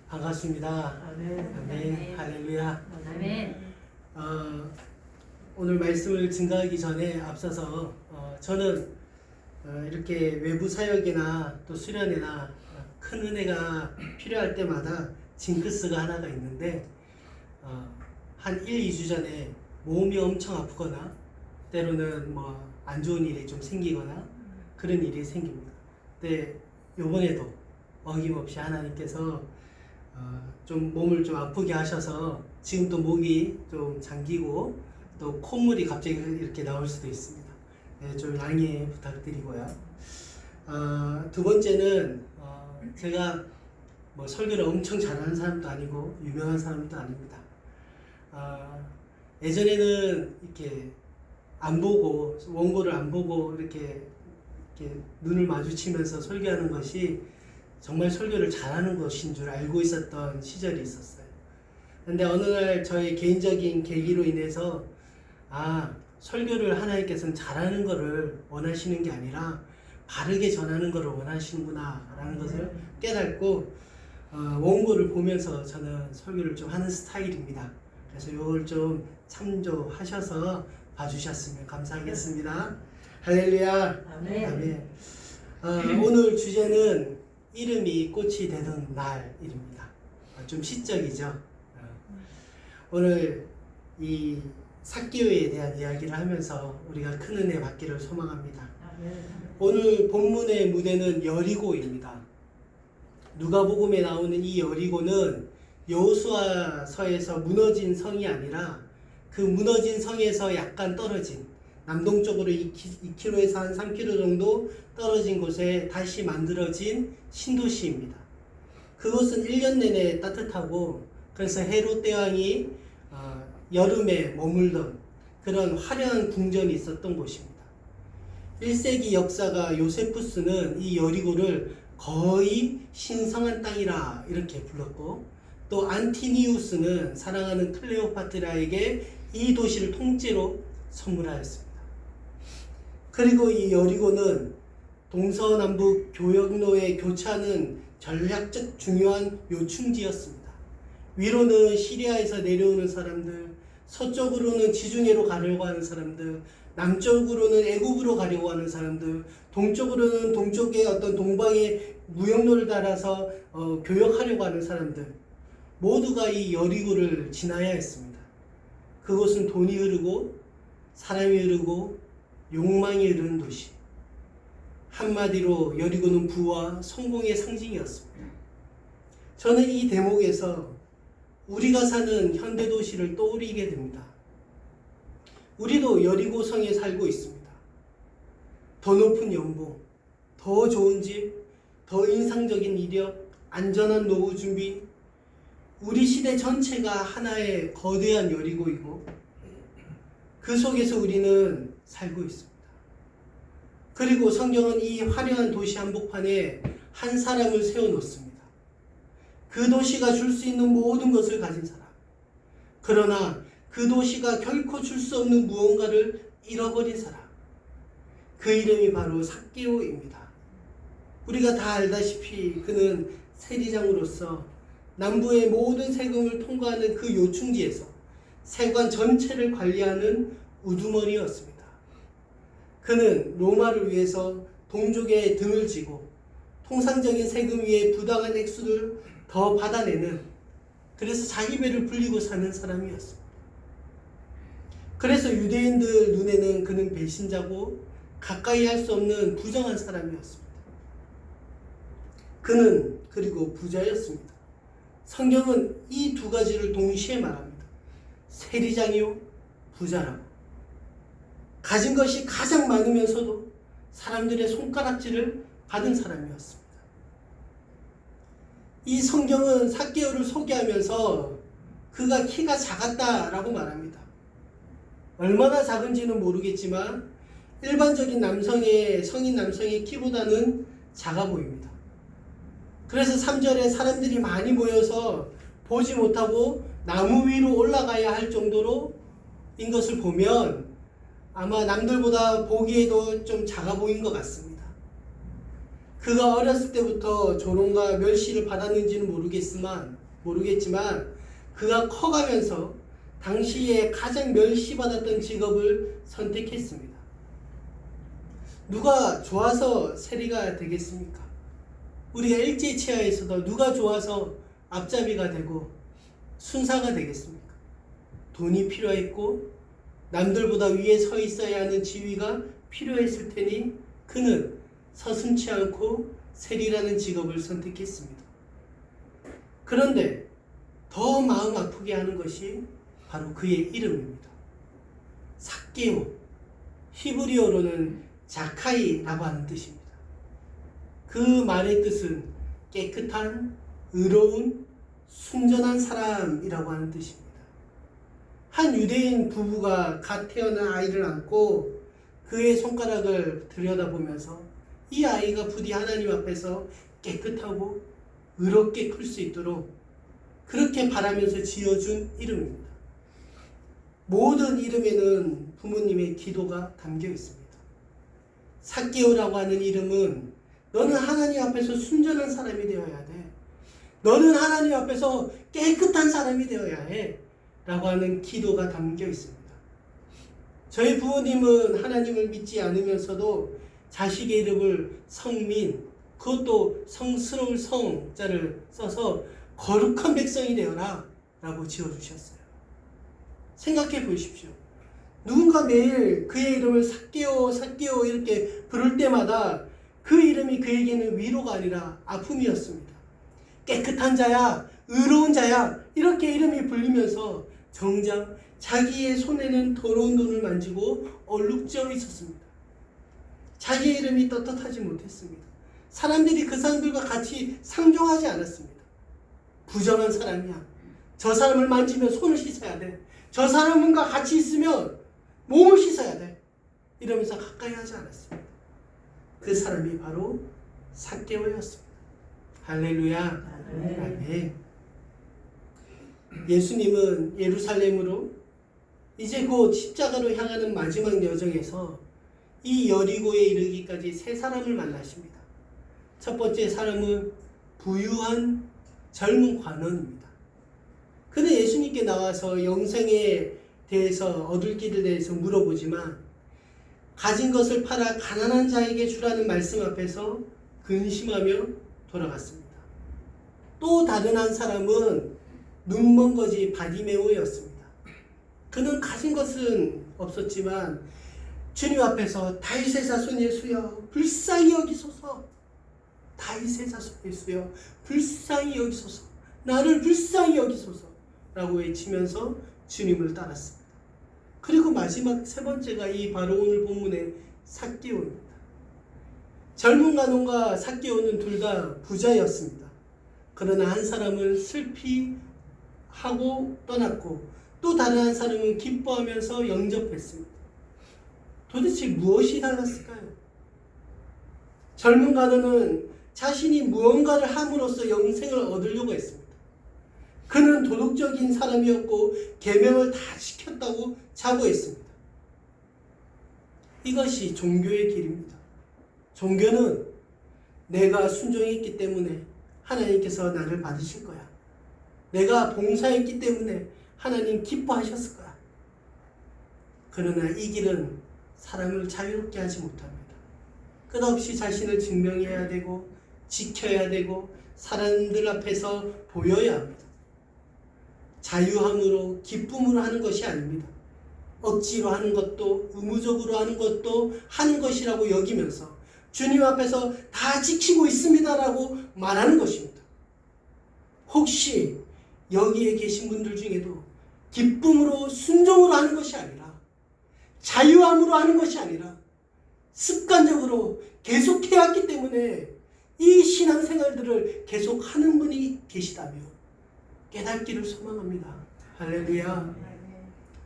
반갑습니다. 아멘. 아멘. 할렐루야. 아멘. 오늘 말씀을 증거하기 전에 앞서서 저는 이렇게 외부 사역이나 또 수련회나 큰 은혜가 필요할 때마다 징크스가 하나가 있는데 한 1, 2주 전에 몸이 엄청 아프거나 때로는 안 좋은 일이 좀 생기거나 그런 일이 생깁니다. 근데 요번에도 어김없이 하나님께서 좀 몸을 좀 아프게 하셔서 지금 또 목이 좀 잠기고 또 콧물이 갑자기 이렇게 나올 수도 있습니다. 네, 좀 양해 부탁드리고요. 두 번째는 제가 설교를 엄청 잘하는 사람도 아니고 유명한 사람도 아닙니다. 예전에는 이렇게 안 보고 원고를 안 보고 이렇게 눈을 마주치면서 설교하는 것이 정말 설교를 잘하는 것인 줄 알고 있었던 시절이 있었어요. 근데 어느 날 저의 개인적인 계기로 인해서 설교를 하나님께서는 잘하는 것을 원하시는 게 아니라 바르게 전하는 것을 원하시는구나 라는 것을 깨닫고 원고를 보면서 저는 설교를 좀 하는 스타일입니다. 그래서 이걸 좀 참조하셔서 봐주셨으면 감사하겠습니다. 할렐루야. 아멘. 아멘. 오늘 주제는 이름이 꽃이 되던 날입니다. 좀 시적이죠. 오늘 이 삭개오에 대한 이야기를 하면서 우리가 큰 은혜 받기를 소망합니다. 아멘. 오늘 본문의 무대는 여리고입니다. 누가복음에 나오는 이 여리고는 여호수아서에서 무너진 성이 아니라 그 무너진 성에서 약간 떨어진 남동쪽으로 2km에서 한 3km 정도 떨어진 곳에 다시 만들어진 신도시입니다. 그곳은 1년 내내 따뜻하고 그래서 헤롯 대왕이 여름에 머물던 그런 화려한 궁전이 있었던 곳입니다. 1세기 역사가 요세푸스는 이 여리고를 거의 신성한 땅이라 이렇게 불렀고 또 안티니우스는 사랑하는 클레오파트라에게 이 도시를 통째로 선물하였습니다. 그리고 이 여리고는 동서남북 교역로에 교차하는 전략적 중요한 요충지였습니다. 위로는 시리아에서 내려오는 사람들, 서쪽으로는 지중해로 가려고 하는 사람들, 남쪽으로는 애굽으로 가려고 하는 사람들, 동쪽으로는 동쪽의 어떤 동방의 무역로를 따라서 교역하려고 하는 사람들 모두가 이 여리고를 지나야 했습니다. 그곳은 돈이 흐르고 사람이 흐르고 욕망이 흐르는 도시. 한마디로 여리고는 부와 성공의 상징이었습니다. 저는 이 대목에서 우리가 사는 현대도시를 떠올리게 됩니다. 우리도 여리고성에 살고 있습니다. 더 높은 연봉, 더 좋은 집, 더 인상적인 이력, 안전한 노후 준비, 우리 시대 전체가 하나의 거대한 여리고이고 그 속에서 우리는 살고 있습니다. 그리고 성경은 이 화려한 도시 한복판에 한 사람을 세워놓습니다. 그 도시가 줄 수 있는 모든 것을 가진 사람. 그러나 그 도시가 결코 줄 수 없는 무언가를 잃어버린 사람. 그 이름이 바로 삭개오입니다. 우리가 다 알다시피 그는 세리장으로서 남부의 모든 세금을 통과하는 그 요충지에서 세관 전체를 관리하는 우두머리였습니다. 그는 로마를 위해서 동족의 등을 지고 통상적인 세금 위에 부당한 액수를 더 받아내는 그래서 자기 배를 불리고 사는 사람이었습니다. 그래서 유대인들 눈에는 그는 배신자고 가까이 할 수 없는 부정한 사람이었습니다. 그는 그리고 부자였습니다. 성경은 이 두 가지를 동시에 말합니다. 세리장이요 부자라고. 가진 것이 가장 많으면서도 사람들의 손가락질을 받은 사람이었습니다. 이 성경은 삭개오를 소개하면서 그가 키가 작았다라고 말합니다. 얼마나 작은지는 모르겠지만 일반적인 성인 남성의 키보다는 작아 보입니다. 그래서 3절에 사람들이 많이 모여서 보지 못하고 나무 위로 올라가야 할 정도로 인 것을 보면 아마 남들보다 보기에도 좀 작아 보인 것 같습니다. 그가 어렸을 때부터 조롱과 멸시를 받았는지는 모르겠지만 그가 커가면서 당시에 가장 멸시받았던 직업을 선택했습니다. 누가 좋아서 세리가 되겠습니까? 우리가 일제치하에서도 누가 좋아서 앞잡이가 되고 순사가 되겠습니까? 돈이 필요했고 남들보다 위에 서 있어야 하는 지위가 필요했을 테니 그는 서슴지 않고 세리라는 직업을 선택했습니다. 그런데 더 마음 아프게 하는 것이 바로 그의 이름입니다. 삭개오, 히브리어로는 자카이라고 하는 뜻입니다. 그 말의 뜻은 깨끗한, 의로운, 순전한 사람이라고 하는 뜻입니다. 한 유대인 부부가 갓 태어난 아이를 안고 그의 손가락을 들여다보면서 이 아이가 부디 하나님 앞에서 깨끗하고 의롭게 클 수 있도록 그렇게 바라면서 지어준 이름입니다. 모든 이름에는 부모님의 기도가 담겨 있습니다. 삭개오라고 하는 이름은 너는 하나님 앞에서 순전한 사람이 되어야 돼. 너는 하나님 앞에서 깨끗한 사람이 되어야 해. 라고 하는 기도가 담겨 있습니다. 저희 부모님은 하나님을 믿지 않으면서도 자식의 이름을 성민, 그것도 성스러울 성자를 써서 거룩한 백성이 되어라 라고 지어주셨어요. 생각해 보십시오. 누군가 매일 그의 이름을 삭개오 삭개오 이렇게 부를 때마다 그 이름이 그에게는 위로가 아니라 아픔이었습니다. 깨끗한 자야, 의로운 자야 이렇게 이름이 불리면서 정작 자기의 손에는 더러운 돈을 만지고 얼룩져 있었습니다. 자기의 이름이 떳떳하지 못했습니다. 사람들이 그 사람들과 같이 상종하지 않았습니다. 부정한 사람이야. 저 사람을 만지면 손을 씻어야 돼. 저 사람과 같이 있으면 몸을 씻어야 돼. 이러면서 가까이 하지 않았습니다. 그 사람이 바로 삭개오였습니다. 할렐루야. 아멘. 예수님은 예루살렘으로 이제 곧 십자가로 향하는 마지막 여정에서 이 여리고에 이르기까지 세 사람을 만나십니다. 첫 번째 사람은 부유한 젊은 관원입니다. 그는 예수님께 나와서 영생에 대해서 얻을 길에 대해서 물어보지만 가진 것을 팔아 가난한 자에게 주라는 말씀 앞에서 근심하며 돌아갔습니다. 또 다른 한 사람은 눈먼 거지 바디메오였습니다. 그는 가진 것은 없었지만 주님 앞에서 다윗의 자손 예수여 불쌍히 여기소서, 다윗의 자손 예수여 불쌍히 여기소서, 나를 불쌍히 여기소서 라고 외치면서 주님을 따랐습니다. 그리고 마지막 세 번째가 이 바로 오늘 본문의 삭개오입니다. 젊은 관원과 삭개오는 둘 다 부자였습니다. 그러나 한 사람은 슬피 하고 떠났고 또 다른 한 사람은 기뻐하면서 영접했습니다. 도대체 무엇이 달랐을까요? 젊은 관원은 자신이 무언가를 함으로써 영생을 얻으려고 했습니다. 그는 도덕적인 사람이었고 계명을 다 지켰다고 자부했습니다. 이것이 종교의 길입니다. 종교는 내가 순종했기 때문에 하나님께서 나를 받으실 거야. 내가 봉사했기 때문에 하나님 기뻐하셨을 거야. 그러나 이 길은 사람을 자유롭게 하지 못합니다. 끝없이 자신을 증명해야 되고 지켜야 되고 사람들 앞에서 보여야 합니다. 자유함으로 기쁨으로 하는 것이 아닙니다. 억지로 하는 것도 의무적으로 하는 것도 하는 것이라고 여기면서 주님 앞에서 다 지키고 있습니다라고 말하는 것입니다. 혹시 여기에 계신 분들 중에도 기쁨으로 순종으로 하는 것이 아니라 자유함으로 하는 것이 아니라 습관적으로 계속해왔기 때문에 이 신앙생활들을 계속하는 분이 계시다면 깨닫기를 소망합니다. 할렐루야.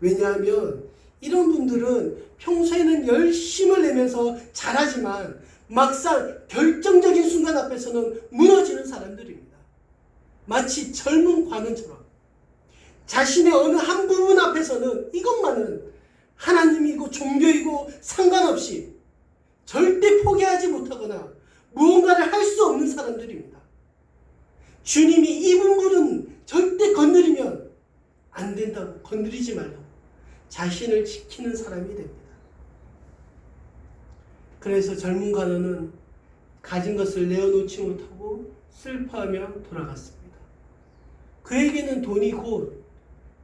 왜냐하면 이런 분들은 평소에는 열심을 내면서 잘하지만 막상 결정적인 순간 앞에서는 무너지는 사람들입니다. 마치 젊은 관원처럼 자신의 어느 한 부분 앞에서는 이것만은 하나님이고 종교이고 상관없이 절대 포기하지 못하거나 무언가를 할 수 없는 사람들입니다. 주님이 입은 물은 절대 건드리면 안 된다고, 건드리지 말라고 자신을 지키는 사람이 됩니다. 그래서 젊은 관원은 가진 것을 내어놓지 못하고 슬퍼하며 돌아갔습니다. 그에게는 돈이 곧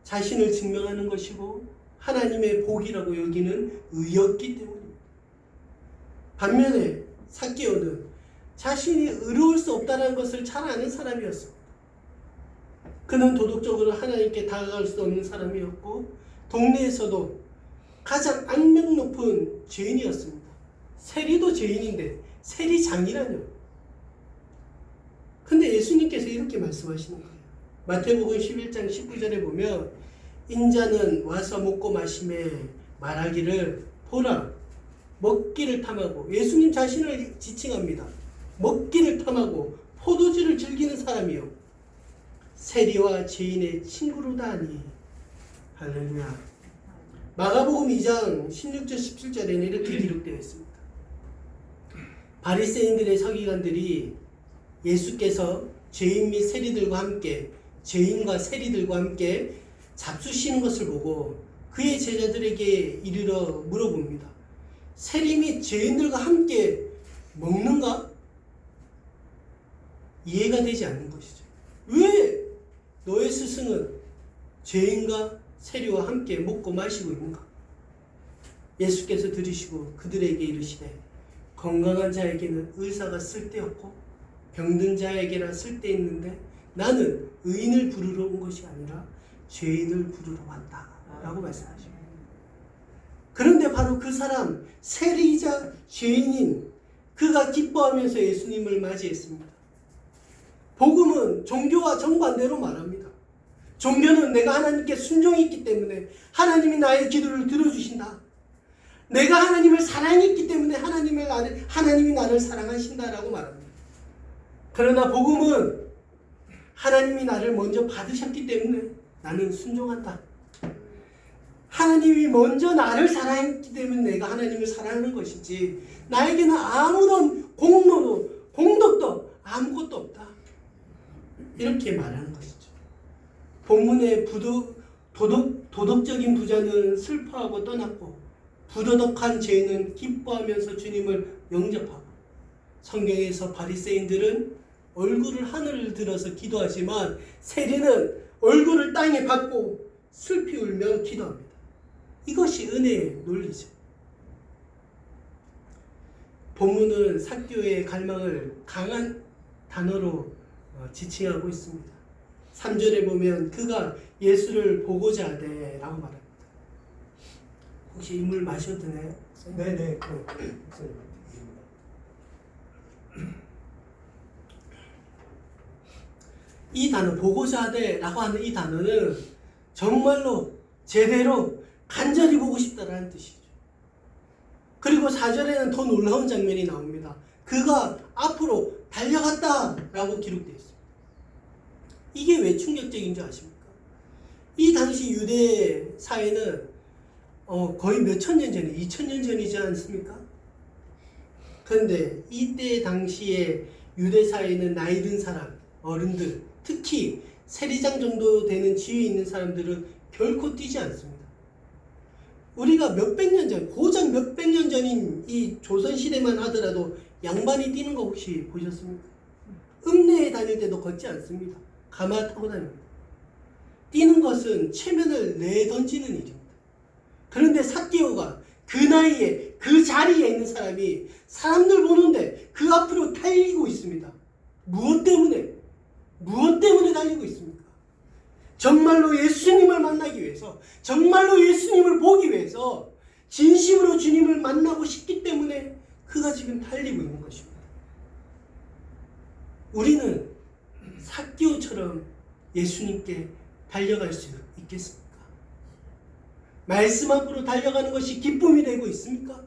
자신을 증명하는 것이고 하나님의 복이라고 여기는 의였기 때문입니다. 반면에 삭개오는 자신이 의로울 수 없다는 것을 잘 아는 사람이었습니다. 그는 도덕적으로 하나님께 다가갈 수 없는 사람이었고 동네에서도 가장 악명 높은 죄인이었습니다. 세리도 죄인인데 세리장이라뇨. 근데 예수님께서 이렇게 말씀하시는 거예요. 마태복음 11장 19절에 보면 인자는 와서 먹고 마시매 말하기를 보라 먹기를 탐하고, 예수님 자신을 지칭합니다. 먹기를 탐하고 포도주를 즐기는 사람이요 세리와 죄인의 친구로다 하니. 할렐루야. 마가복음 2장 16절 17절에는 이렇게 기록되어 있습니다. 바리새인들의 서기관들이 예수께서 죄인 및 세리들과 함께, 죄인과 세리들과 함께 잡수시는 것을 보고 그의 제자들에게 이르러 물어봅니다. 세리 및 죄인들과 함께 먹는가? 이해가 되지 않는 것이죠. 왜 너의 스승은 죄인과 세리와 함께 먹고 마시고 있는가? 예수께서 들으시고 그들에게 이르시되 건강한 자에게는 의사가 쓸데없고 병든 자에게나 쓸데있는데 나는 의인을 부르러 온 것이 아니라 죄인을 부르러 왔다 라고 말씀하십니다. 그런데 바로 그 사람, 세리이자 죄인인 그가 기뻐하면서 예수님을 맞이했습니다. 복음은 종교와 정반대로 말합니다. 종교는 내가 하나님께 순종이 있기 때문에 하나님이 나의 기도를 들어주신다. 내가 하나님을 사랑했기 때문에 하나님이 나를 사랑하신다라고 말합니다. 그러나 복음은 하나님이 나를 먼저 받으셨기 때문에 나는 순종한다. 하나님이 먼저 나를 사랑했기 때문에 내가 하나님을 사랑하는 것이지 나에게는 아무런 공로도 공덕도 아무것도 없다. 이렇게 말하는 것이죠. 본문의 도덕적인 부자는 슬퍼하고 떠났고 부도덕한 죄인은 기뻐하면서 주님을 영접하고, 성경에서 바리새인들은 얼굴을 하늘을 들어서 기도하지만 세리는 얼굴을 땅에 받고 슬피 울며 기도합니다. 이것이 은혜의 논리죠. 본문은 삭개오의 갈망을 강한 단어로 지칭하고 있습니다. 3절에 보면 그가 예수를 보고자 하되 라고 말합니다. 혹시 이 물 마셔도 되나요? 네네. 이 단어 보고자 하되 라고 하는 이 단어는 정말로 제대로 간절히 보고 싶다라는 뜻이죠. 그리고 4절에는 더 놀라운 장면이 나옵니다. 그가 앞으로 달려갔다 라고 기록되어 있습니다. 이게 왜 충격적인 줄 아십니까? 이 당시 유대 사회는 거의 몇천 년 전에 2000년 전이지 않습니까? 그런데 이때 당시에 유대 사회는 나이 든 사람, 어른들, 특히 세리장 정도 되는 지위에 있는 사람들은 결코 뛰지 않습니다. 우리가 몇백 년 전, 고작 몇백 년 전인 이 조선시대만 하더라도 양반이 뛰는 거 혹시 보셨습니까? 읍내에 다닐 때도 걷지 않습니다. 가마 타고 다닙니다. 뛰는 것은 체면을 내던지는 일입니다. 그런데 삭개오가 그 나이에 그 자리에 있는 사람이 사람들 보는데 그 앞으로 달리고 있습니다. 무엇 때문에 달리고 있습니까? 정말로 예수님을 만나기 위해서, 정말로 예수님을 보기 위해서 진심으로 주님을 만나고 싶기 때문에 그가 지금 달리고 있는 것입니다. 우리는 삭개오처럼 예수님께 달려갈 수 있겠습니까? 말씀 앞으로 달려가는 것이 기쁨이 되고 있습니까?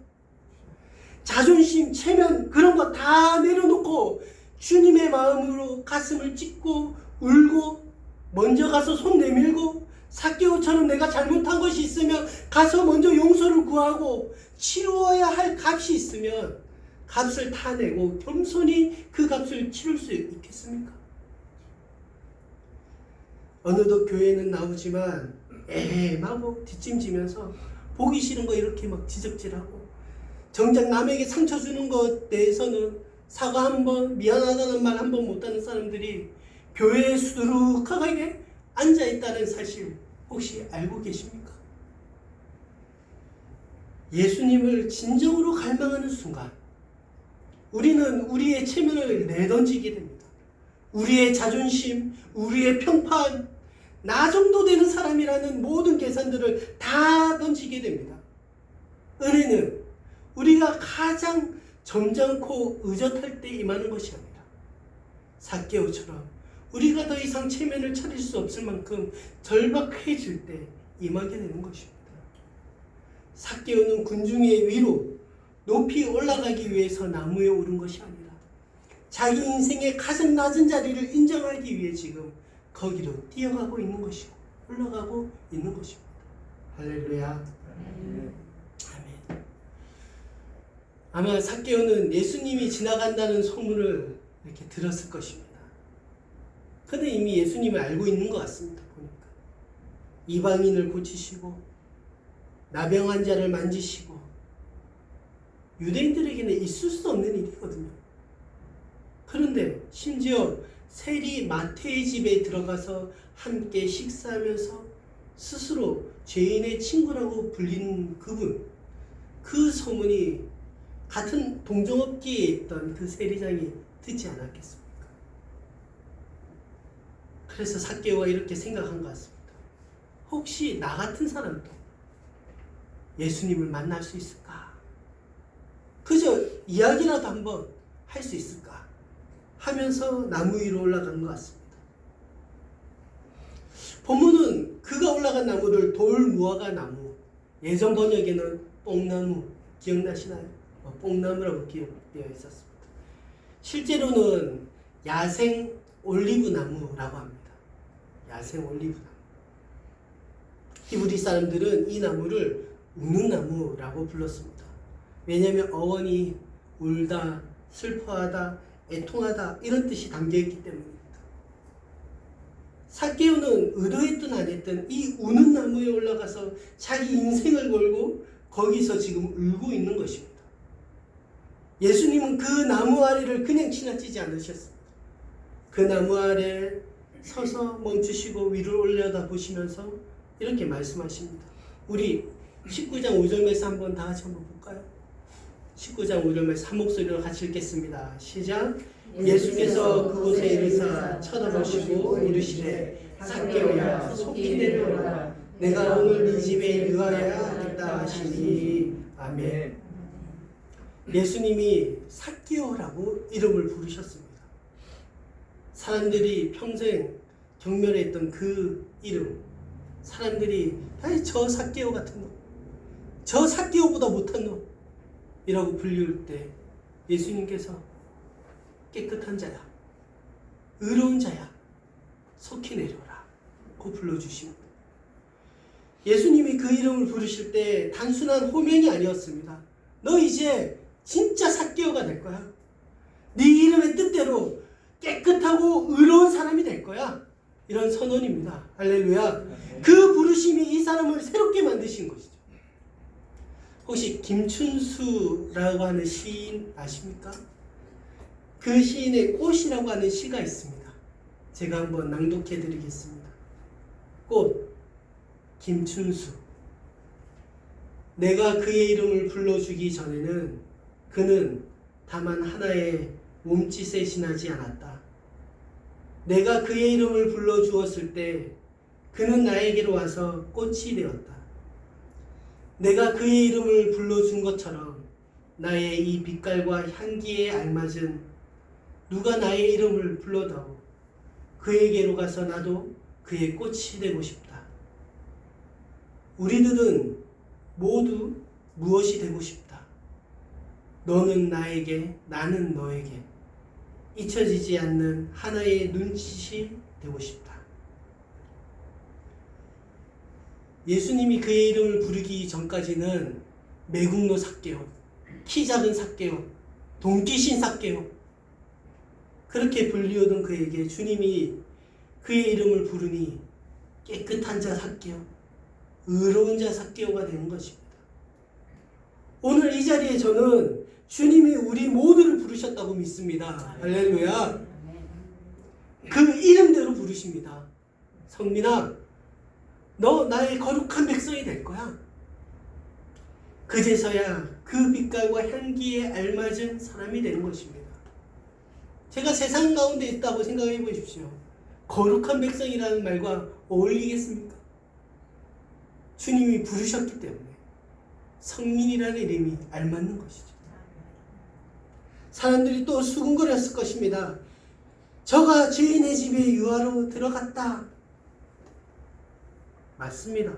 자존심, 체면 그런 거 다 내려놓고 주님의 마음으로 가슴을 찢고 울고 먼저 가서 손 내밀고 삭개오처럼 내가 잘못한 것이 있으면 가서 먼저 용서를 구하고 치루어야 할 값이 있으면 값을 다 내고 겸손히 그 값을 치를 수 있겠습니까? 어느덧 교회는 나오지만 하고 뒷짐지면서 보기 싫은 거 이렇게 막 지적질하고, 정작 남에게 상처 주는 것 대해서는 사과 한 번, 미안하다는 말 한 번 못하는 사람들이 교회에 수두룩하게 앉아있다는 사실 혹시 알고 계십니까? 예수님을 진정으로 갈망하는 순간 우리는 우리의 체면을 내던지게 됩니다. 우리의 자존심, 우리의 평판, 나 정도 되는 사람이라는 모든 계산들을 다 던지게 됩니다. 은혜는 우리가 가장 점잖고 의젓할 때 임하는 것이 아니라 삭개오처럼 우리가 더 이상 체면을 차릴 수 없을 만큼 절박해질 때 임하게 되는 것입니다. 삭개오는 군중의 위로 높이 올라가기 위해서 나무에 오른 것이 아니라 자기 인생의 가장 낮은 자리를 인정하기 위해 지금 거기로 뛰어가고 있는 것이고 올라가고 있는 것입니다. 할렐루야. 아멘. 아마 삭개오는 예수님이 지나간다는 소문을 이렇게 들었을 것입니다. 그런데 이미 예수님을 알고 있는 것 같습니다. 보니까 이방인을 고치시고 나병 환자를 만지시고 유대인들에게는 있을 수 없는 일이거든요. 그런데 심지어 세리 마태의 집에 들어가서 함께 식사하면서 스스로 죄인의 친구라고 불리는 그분, 그 소문이 같은 동종업계에 있던 그 세리장이 듣지 않았겠습니까? 그래서 삭개오가 이렇게 생각한 것 같습니다. 혹시 나 같은 사람도 예수님을 만날 수 있을까? 그저 이야기라도 한번 할 수 있을까? 하면서 나무 위로 올라간 것 같습니다. 본문은 그가 올라간 나무를 돌무화과 나무, 예전 번역에는 뽕나무, 기억나시나요? 뽕나무라고 기억되어 있었습니다. 실제로는 야생 올리브 나무라고 합니다. 야생 올리브 나무. 히브리 사람들은 이 나무를 우는 나무라고 불렀습니다. 왜냐하면 어원이 울다, 슬퍼하다, 애통하다 이런 뜻이 담겨있기 때문입니다. 삭개오는 의도했든 안 했든 이 우는 나무에 올라가서 자기 인생을 걸고 거기서 지금 울고 있는 것입니다. 예수님은 그 나무 아래를 그냥 지나치지 않으셨습니다. 그 나무 아래 서서 멈추시고 위를 올려다 보시면서 이렇게 말씀하십니다. 우리 19장 5절 말씀 한번 다 같이 한번 볼까요? 19장 5절 말씀 한 목소리로 같이 읽겠습니다. 시작. 예수께서 그곳에 이르사 쳐다보시고 이르시되 삭개오야 속히 내려오라. 내가 오늘 네 집에 유하여야 하겠다 하시니. 아멘. 예수님이 삭개오라고 이름을 부르셨습니다. 사람들이 평생 경멸했던 그 이름, 사람들이 저 삭개오 같은 놈, 저 삭개오보다 못한 놈 이라고 불릴 때 예수님께서 깨끗한 자야, 의로운 자야, 속히 내려오라 고 불러주십니다. 예수님이 그 이름을 부르실 때 단순한 호명이 아니었습니다. 너 이제 진짜 삭개오가 될 거야. 네 이름의 뜻대로 깨끗하고 의로운 사람이 될 거야. 이런 선언입니다. 할렐루야. 그 부르심이 이 사람을 새롭게 만드신 것이죠. 혹시 김춘수라고 하는 시인 아십니까? 그 시인의 꽃이라고 하는 시가 있습니다. 제가 한번 낭독해 드리겠습니다. 꽃, 김춘수. 내가 그의 이름을 불러주기 전에는 그는 다만 하나의 몸짓에 지나지 않았다. 내가 그의 이름을 불러주었을 때 그는 나에게로 와서 꽃이 되었다. 내가 그의 이름을 불러준 것처럼 나의 이 빛깔과 향기에 알맞은 누가 나의 이름을 불러다오. 그에게로 가서 나도 그의 꽃이 되고 싶다. 우리들은 모두 무엇이 되고 싶다. 너는 나에게, 나는 너에게 잊혀지지 않는 하나의 눈짓이 되고 싶다. 예수님이 그의 이름을 부르기 전까지는 매국노 삭개오, 키 작은 삭개오, 돈귀신 삭개오, 그렇게 불리우던 그에게 주님이 그의 이름을 부르니 깨끗한 자 삭개오, 의로운 자 삭개오가 되는 것입니다. 오늘 이 자리에 저는 주님이 우리 모두를 부르셨다고 믿습니다. 할렐루야. 그 이름대로 부르십니다. 성민아, 너 나의 거룩한 백성이 될 거야. 그제서야 그 빛깔과 향기에 알맞은 사람이 되는 것입니다. 제가 세상 가운데 있다고 생각해 보십시오. 거룩한 백성이라는 말과 어울리겠습니까? 주님이 부르셨기 때문에 성민이라는 이름이 알맞는 것이죠. 사람들이 또 수군거렸을 것입니다. 저가 죄인의 집에 유하로 들어갔다. 맞습니다.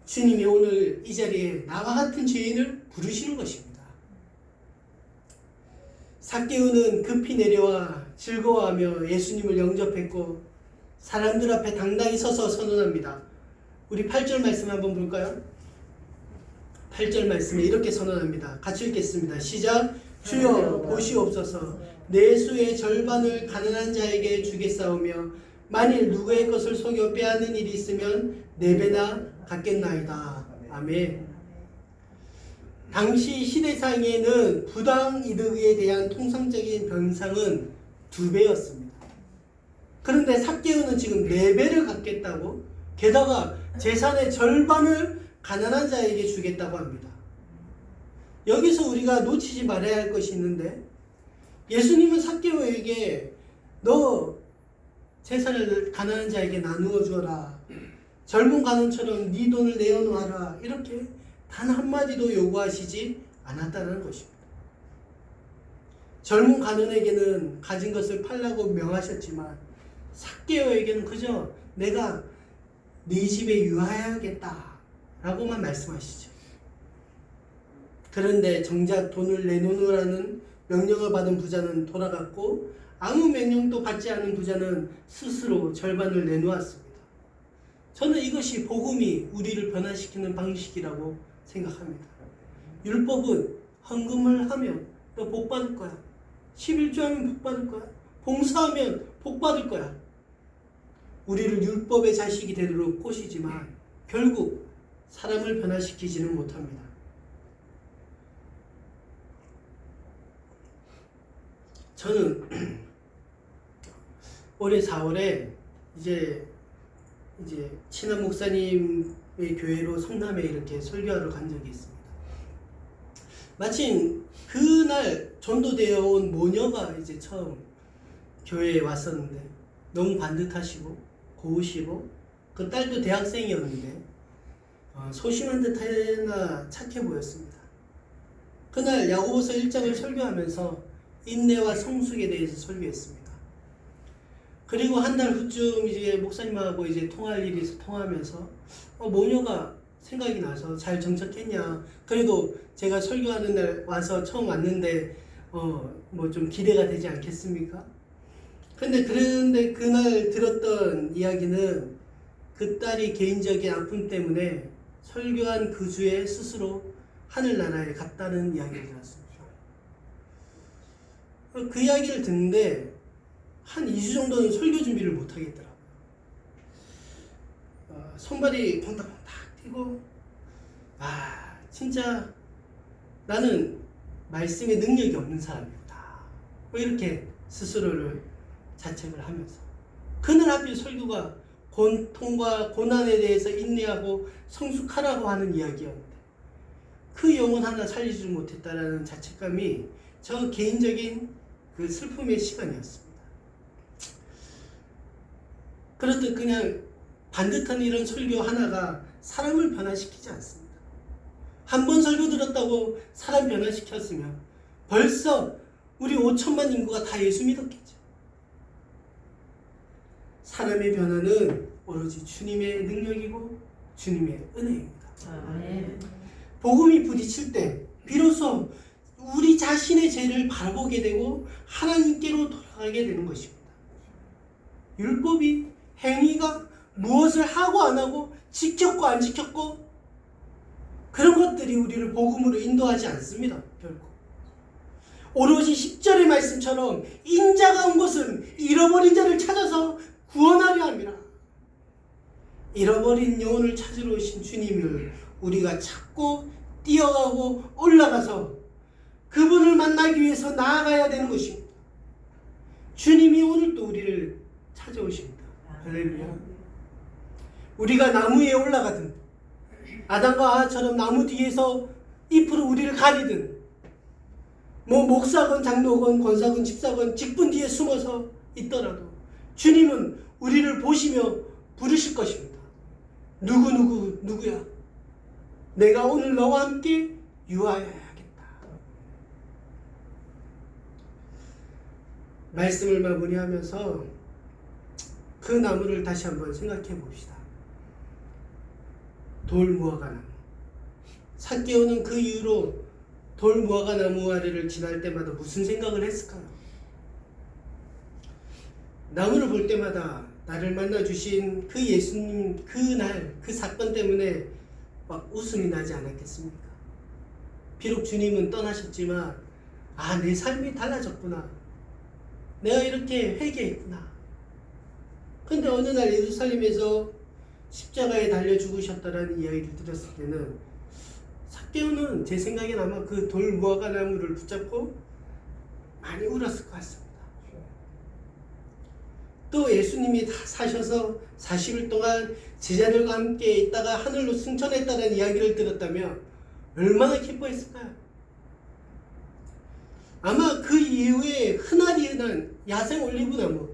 주님이 오늘 이 자리에 나와 같은 죄인을 부르시는 것입니다. 삭개오는 급히 내려와 즐거워하며 예수님을 영접했고 사람들 앞에 당당히 서서 선언합니다. 우리 8절 말씀 한번 볼까요? 8절 말씀에 이렇게 선언합니다. 같이 읽겠습니다. 시작. 주여 보시옵소서. 내 수의 절반을 가난한 자에게 주겠사오며 만일 누구의 것을 속여 빼앗는 일이 있으면 4배나 갚겠나이다. 아멘. 당시 시대상에는 부당 이득에 대한 통상적인 변상은 2배였습니다. 그런데 삭개오는 지금 4배를 갚겠다고, 게다가 재산의 절반을 가난한 자에게 주겠다고 합니다. 여기서 우리가 놓치지 말아야 할 것이 있는데, 예수님은 삭개오에게 너 재산을 가난한 자에게 나누어 주어라, 젊은 관원처럼 네 돈을 내어놓아라, 이렇게 단 한마디도 요구하시지 않았다는 것입니다. 젊은 관원에게는 가진 것을 팔라고 명하셨지만 삭개오에게는 그저 내가 네 집에 유하여야겠다 라고만 말씀하시죠. 그런데 정작 돈을 내놓으라는 명령을 받은 부자는 돌아갔고 아무 명령도 받지 않은 부자는 스스로 절반을 내놓았습니다. 저는 이것이 복음이 우리를 변화시키는 방식이라고 생각합니다. 율법은 헌금을 하면 너 복 받을 거야. 11조 하면 복 받을 거야. 봉사하면 복 받을 거야. 우리를 율법의 자식이 되도록 꼬시지만 결국 사람을 변화시키지는 못합니다. 저는 올해 4월에 이제 친한 목사님의 교회로 성남에 이렇게 설교하러 간 적이 있습니다. 마침 그날 전도되어 온 모녀가 이제 처음 교회에 왔었는데 너무 반듯하시고 고우시고 그 딸도 대학생이었는데 소심한 듯하나 착해 보였습니다. 그날 야고보서 1장을 설교하면서 인내와 성숙에 대해서 설교했습니다. 그리고 한 달 후쯤 이제 목사님하고 이제 통할 일이 통하면서 모녀가 생각이 나서 잘 정착했냐. 그래도 제가 설교하는 날 와서 처음 왔는데 뭐 좀 기대가 되지 않겠습니까? 그런데 그날 들었던 이야기는 그 딸이 개인적인 아픔 때문에 설교한 그 주에 스스로 하늘나라에 갔다는 이야기를 들었습니다. 그 이야기를 듣는데 한 2주 정도는 설교 준비를 못 하겠더라고요. 손발이 펑닥펑닥 뛰고 진짜 나는 말씀에 능력이 없는 사람이구나, 뭐 이렇게 스스로를 자책을 하면서 그날 하필 설교가 고통과 고난에 대해서 인내하고 성숙하라고 하는 이야기였는데 그 영혼 하나 살리지 못했다라는 자책감이 저 개인적인 그 슬픔의 시간이었습니다. 그렇듯 그냥 반듯한 이런 설교 하나가 사람을 변화시키지 않습니다. 한 번 설교 들었다고 사람 변화시켰으면 벌써 우리 5천만 인구가 다 예수 믿었겠죠. 사람의 변화는 오로지 주님의 능력이고 주님의 은혜입니다. 복음이 부딪힐 때 비로소 우리 자신의 죄를 바라보게 되고 하나님께로 돌아가게 되는 것입니다. 율법이, 행위가 무엇을 하고 안 하고 지켰고 안 지켰고 그런 것들이 우리를 복음으로 인도하지 않습니다. 결국 오로지 10절의 말씀처럼 인자가 온 것은 잃어버린 자를 찾아서 구원하려 함이라. 잃어버린 영혼을 찾으러 오신 주님을 우리가 찾고 뛰어가고 올라가서 그분을 만나기 위해서 나아가야 되는 것입니다. 주님이 오늘 또 우리를 찾아오십니다. 할렐루야. 우리가 나무 위에 올라가든 아담과 하와처럼 나무 뒤에서 잎으로 우리를 가리든 목사건 장로건 권사건 집사건 직분 뒤에 숨어서 있더라도 주님은 우리를 보시며 부르실 것입니다. 누구야? 내가 오늘 너와 함께 유하여야겠다. 말씀을 마무리하면서 그 나무를 다시 한번 생각해 봅시다. 돌무화과 나무. 삭개오는 그 이후로 돌무화과 나무 아래를 지날 때마다 무슨 생각을 했을까요? 나무를 볼 때마다 나를 만나주신 그 예수님 그날 그 사건 때문에 막 웃음이 나지 않았겠습니까? 비록 주님은 떠나셨지만 내 삶이 달라졌구나. 내가 이렇게 회개했구나. 근데 어느 날 예루살렘에서 십자가에 달려 죽으셨다라는 이야기를 들었을 때는 삭개오는 제 생각엔 아마 그 돌무화과 나무를 붙잡고 많이 울었을 것 같습니다. 또 예수님이 다 사셔서 40일 동안 제자들과 함께 있다가 하늘로 승천했다는 이야기를 들었다면 얼마나 기뻐했을까요? 아마 그 이후에 흔한 야생 올리브나무,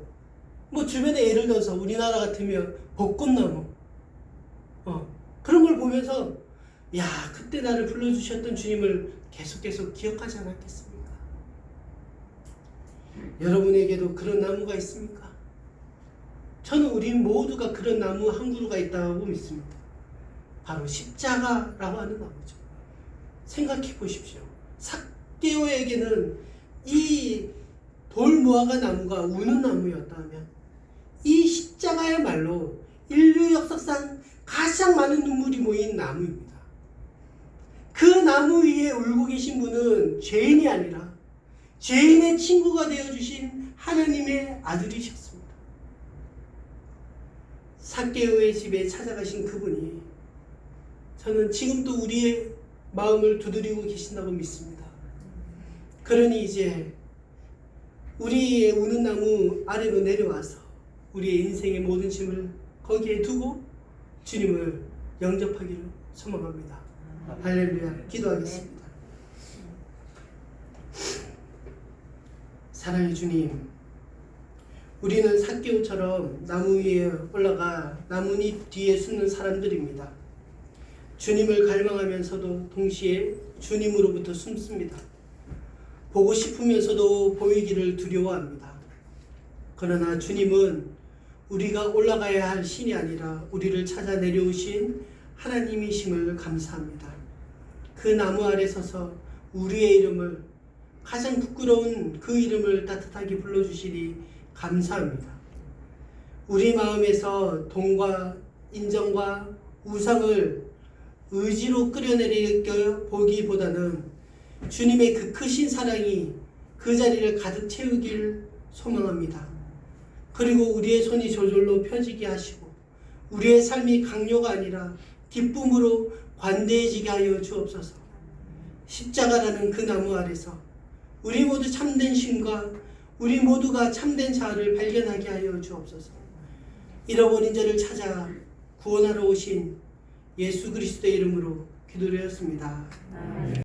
주변에 예를 들어서 우리나라 같으면 벚꽃나무, 그런 걸 보면서 그때 나를 불러주셨던 주님을 계속 기억하지 않았겠습니까? 여러분에게도 그런 나무가 있습니까? 저는 우리 모두가 그런 나무 한 그루가 있다고 믿습니다. 바로 십자가라고 하는 나무죠. 생각해 보십시오. 삭개오에게는 이 돌무화과 나무가 우는 나무였다면 이 십자가야말로 인류 역사상 가장 많은 눈물이 모인 나무입니다. 그 나무 위에 울고 계신 분은 죄인이 아니라 죄인의 친구가 되어주신 하나님의 아들이셨습니다. 삭개오의 집에 찾아가신 그분이 저는 지금도 우리의 마음을 두드리고 계신다고 믿습니다. 그러니 이제 우리의 우는 나무 아래로 내려와서 우리의 인생의 모든 짐을 거기에 두고 주님을 영접하기를 소망합니다. 할렐루야. 기도하겠습니다. 사랑의 주님, 우리는 삭개오처럼 나무 위에 올라가 나뭇잎 뒤에 숨는 사람들입니다. 주님을 갈망하면서도 동시에 주님으로부터 숨습니다. 보고 싶으면서도 보이기를 두려워합니다. 그러나 주님은 우리가 올라가야 할 신이 아니라 우리를 찾아 내려오신 하나님이심을 감사합니다. 그 나무 아래 서서 우리의 이름을, 가장 부끄러운 그 이름을 따뜻하게 불러주시니 감사합니다. 우리 마음에서 돈과 인정과 우상을 의지로 끌어내리려 보기보다는 주님의 그 크신 사랑이 그 자리를 가득 채우길 소망합니다. 그리고 우리의 손이 저절로 펴지게 하시고 우리의 삶이 강요가 아니라 기쁨으로 관대해지게 하여 주옵소서. 십자가라는 그 나무 아래서 우리 모두 참된 신과 우리 모두가 참된 자아를 발견하게 하여 주옵소서. 잃어버린 자를 찾아 구원하러 오신 예수 그리스도의 이름으로 기도드렸습니다.